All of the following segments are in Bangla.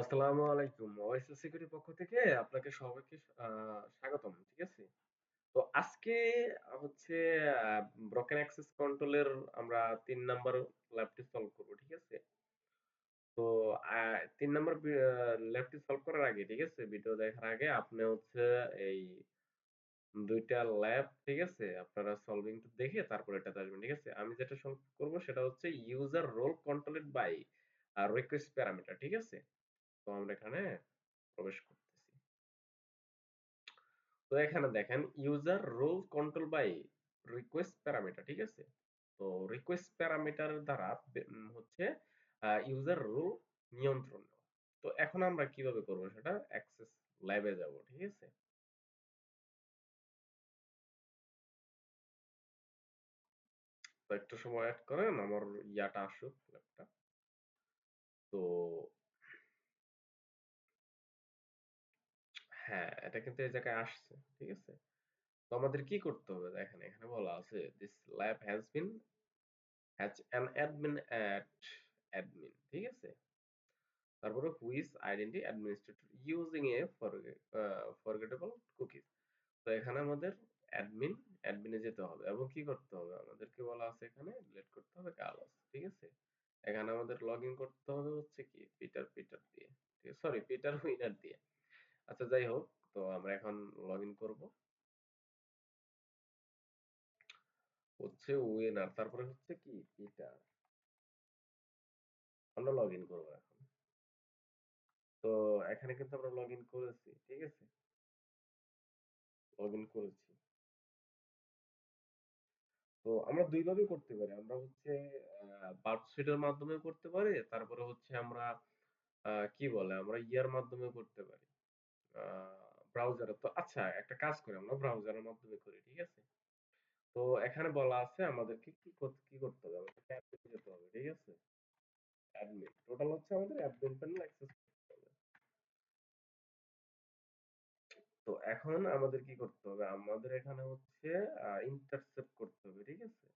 আসসালামু আলাইকুম। ওয়াইসি সিকিউরিটির পক্ষ থেকে আপনাকে সবাইকে স্বাগতম। ঠিক আছে? তো আজকে হচ্ছে আ ব্রোকেন অ্যাক্সেস কন্ট্রোলের আমরা ৩ নাম্বার ল্যাবটি সলভ করব। ঠিক আছে? তো আ ৩ নাম্বার ল্যাবটি সলভ করার আগে, ঠিক আছে? ভিডিও দেখার আগে আপনি হচ্ছে এই ২ টা ল্যাব, ঠিক আছে? আপনারা সলভিং টা দেখে তারপর এটাতে আসবেন। ঠিক আছে? আমি যেটা সলভ করব সেটা হচ্ছে user role controlled by request parameter. ঠিক আছে? তো আমরা এখানে প্রবেশ করতেছি। তো এখানে দেখেন user role control by request parameter, ঠিক আছে? তো রিকোয়েস্ট প্যারামিটার দ্বারা হচ্ছে ইউজার রোল নিয়ন্ত্রণ নেওয়া। তো এখন আমরা কিভাবে করব সেটা অ্যাক্সেস ল্যাবে যাব, ঠিক আছে? তো একটু সময় ওয়েট করেন আমার ইয়াটা আসুক ল্যাবটা। তো হ্যাঁ, এটা কিন্তু এই জায়গায় আসছে, ঠিক আছে? তো আমাদের কি করতে হবে দেখেন এখানে বলা আছে this lab has an admin at admin, ঠিক আছে? তারপরে which identify administrator using a forgettable cookies. তো এখানে আমাদের অ্যাডমিনে যেতে হবে এবং কি করতে হবে আমাদেরকে বলা আছে এখানে ডিলিট করতে হবে কাগজ, ঠিক আছে? এখানে আমাদের লগ ইন করতে হবে হচ্ছে কি পিটার দিয়ে, সরি পিটার উইনার দিয়ে। আচ্ছা যাই হোক, তো আমরা এখন লগ ইন করবো হচ্ছে উইনার, তারপরে হচ্ছে কি পিটার, আমরা লগ ইন করবো এখন। তো এখানে কিন্তু আমরা লগ ইন করেছি, ঠিক আছে? লগ ইন করেছি। তো আমরা ২ ভাবেই করতে পারি। আমরা হচ্ছে বার্কশিট এর মাধ্যমেও করতে পারি। তারপরে হচ্ছে আমরা কি বলে? আমরা ইয়ার মাধ্যমেও করতে পারি। আ ব্রাউজারে তো আচ্ছা একটা কাজ করি আমরা ব্রাউজারের মাধ্যমে করি। ঠিক আছে? তো এখানে বলা আছে আমাদেরকে কি করতে হবে? আমাদেরকে অ্যাডমিন যেতে হবে। ঠিক আছে? অ্যাডমিন। টোটাল হচ্ছে আমাদের অ্যাডমিন প্যানেল অ্যাক্সেস করতে হবে। তো এখন আমাদের কি করতে হবে? আমাদের এখানে হচ্ছে ইন্টারসেপ্ট করতে হবে। ঠিক আছে?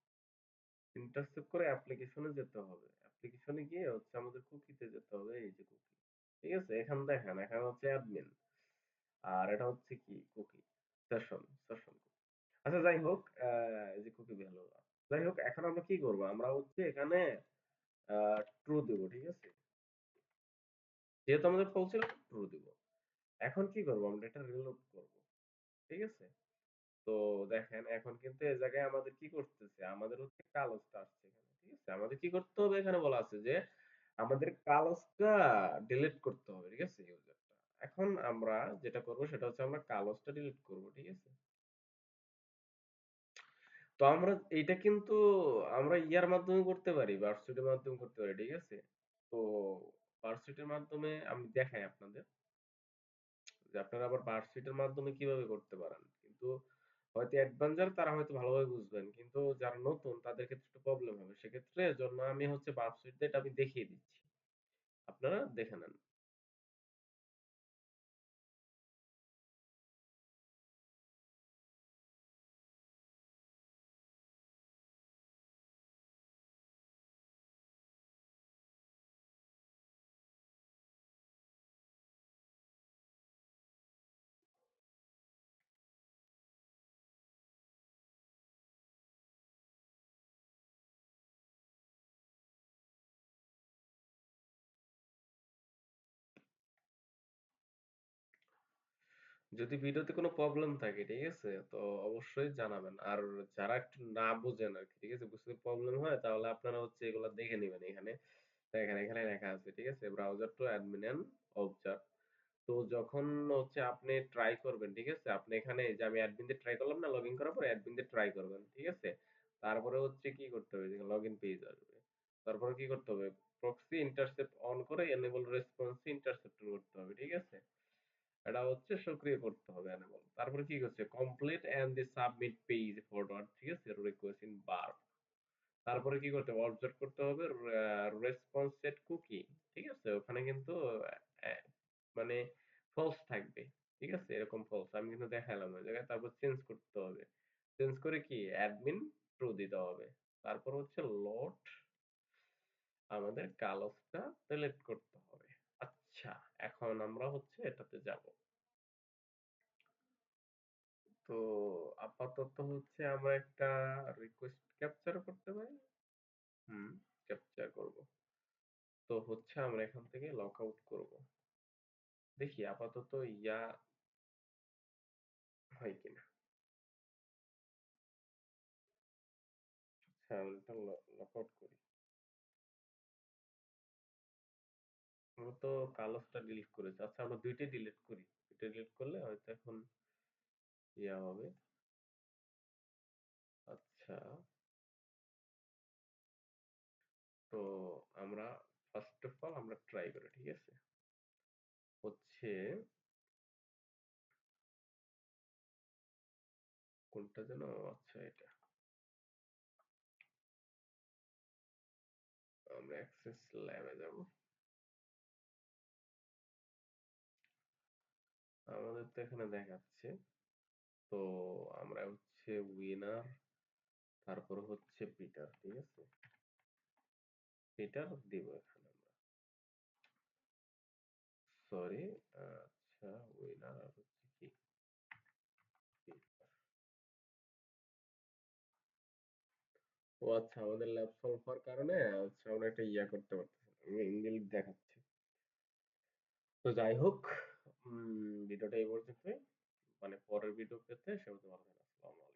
ইন্টারসেপ্ট করে অ্যাপ্লিকেশনে যেতে হবে। অ্যাপ্লিকেশনে গিয়ে হচ্ছে আমাদের কুকিতে যেতে হবে। এই যে কুকি। ঠিক আছে? এখানে দেখেন, এখানে হচ্ছে অ্যাডমিন। আর এটা হচ্ছে কি কুকি। সেশন। আচ্ছা যাই হোক, এই যে কুকি ভ্যালু। যাই হোক এখন আমরা কি করব? আমরা হচ্ছে এখানে আ ট্রু দেব। ঠিক আছে? যেহেতু আমাদের ফলস ছিল ট্রু দিব। এখন কি করব? আমরা এটা রিলোড করব। ঠিক আছে? তো দেখেন এখন কিন্তু এই জায়গায় আমাদের কি করতেছে? আমাদের হচ্ছে কালোসটা আসছে এখানে। ঠিক আছে? আমাদের কি করতে হবে? এখানে বলা আছে যে আমাদের কালোসটা ডিলিট করতে হবে। ঠিক আছে? ইউজারটা। এখন আমরা যেটা করব সেটা হচ্ছে আমরা কালোসটা ডিলিট করব। ঠিক আছে? তো আমরা এইটা কিন্তু আমরা ইয়ার মাধ্যমে করতে পারি, ভার্সিটির মাধ্যমে করতে পারি। ঠিক আছে? তো ভার্সিটির মাধ্যমে আমি দেখাই আপনাদের যে আপনারা আবার ভার্সিটির মাধ্যমে কিভাবে করতে পারেন। কিন্তু হয়তো অ্যাডভান্সার তারা হয়তো ভালোভাবে বুঝবেন। কিন্তু যারা নতুন তাদের ক্ষেত্রে একটু প্রবলেম হবে। সেক্ষেত্রে জন্য আমি হচ্ছে ভার্সিটিতে এটা আমি দেখিয়ে দিচ্ছি। আপনারা দেখে নেন। যদি ভিডিওতে কোনো প্রবলেম থাকে, ঠিক আছে? তো অবশ্যই জানাবেন। আর যারা একটু না বোঝেন আরকি, ঠিক আছে? বুঝতে প্রবলেম হয় তাহলে আপনারা হচ্ছে এগুলা দেখে নিবেন এখানে। দেখেন এখানে লেখা আছে, ঠিক আছে? Browser two admin and observe. তো যখন হচ্ছে আপনি ট্রাই করবেন, ঠিক আছে? আপনি এখানে এই যে আমি অ্যাডমিন দিয়ে ট্রাই করলাম না লগইন করার পরে অ্যাডমিন দিয়ে ট্রাই করবেন, ঠিক আছে? তারপরে হচ্ছে কি করতে হবে? যে লগইন পেজ আসবে। তারপরে কি করতে হবে? প্রক্সি ইন্টারসেপ্ট অন করে এনেবল রেসপন্স ইন্টারসেপ্ট করতে হবে, ঠিক আছে? এটা হচ্ছে সক্রিয় করতে হবে এনেবল। তারপরে কি করছে? Complete and the submit page forward, ঠিক আছে? রিকোয়েস্ট ইন বার। তারপরে কি করতে হবে? অবজার্ভ করতে হবে রেসপন্স সেট কুকি। ঠিক আছে? ওখানে কিন্তু অ্যা মানে ফলস থাকবে। ঠিক আছে? এরকম ফলস। আমি কিন্তু দেখাইলাম ওই জায়গায়। তারপর চেঞ্জ করতে হবে। চেঞ্জ করে কি অ্যাডমিন ট্রু দিতে হবে। তারপর হচ্ছে লোড আমাদের কালসটা ডিলিট করতে হবে। আচ্ছা, এখন আমরা হচ্ছে এটাতে যাব। তো আপাতত হচ্ছে আমরা একটা রিকোয়েস্ট ক্যাপচার করতে পারি। হুম, ক্যাপচার করব। তো হচ্ছে আমরা এখান থেকে লগ আউট করব। দেখি আপাতত ইয়া হয় কিনা। আচ্ছা, আমরা এটা লগ আউট করি। আমরা তো কালোসটা ডিলিট করেছি। আচ্ছা, আমরা ২ টাই ডিলিট করি। ২ টা ডিলিট করলে হয়তো এখন ইয়া হবে। আচ্ছা, তো আমরা ফার্স্ট অফ অল আমরা ট্রাই করি, ঠিক আছে? হচ্ছে কোনটা যেন? আচ্ছা এটা। আমরা অ্যাক্সেস ল্যাবে যাব। আমাদের তো এখানে দেখাচ্ছে। তো আমরা হচ্ছে উইনার, তারপর হচ্ছে পিটার, ঠিক আছে? পিটার দিব এখানে আমরা। সরি, আচ্ছা উইনার আর হচ্ছে কি? পিটার। ও আচ্ছা, আমাদের ল্যাব সলভ হওয়ার কারণে আচ্ছা আমরা একটা ইয়া করতে পারতেছি না। ইনভ্যালিড দেখাচ্ছে। তো যাই হোক, ভিডিওটা এই পর্যন্তই। মানে পরের ভিডিও পেতে সে পর্যন্ত ভালো থাকবেন। আসসালামু আলাইকুম।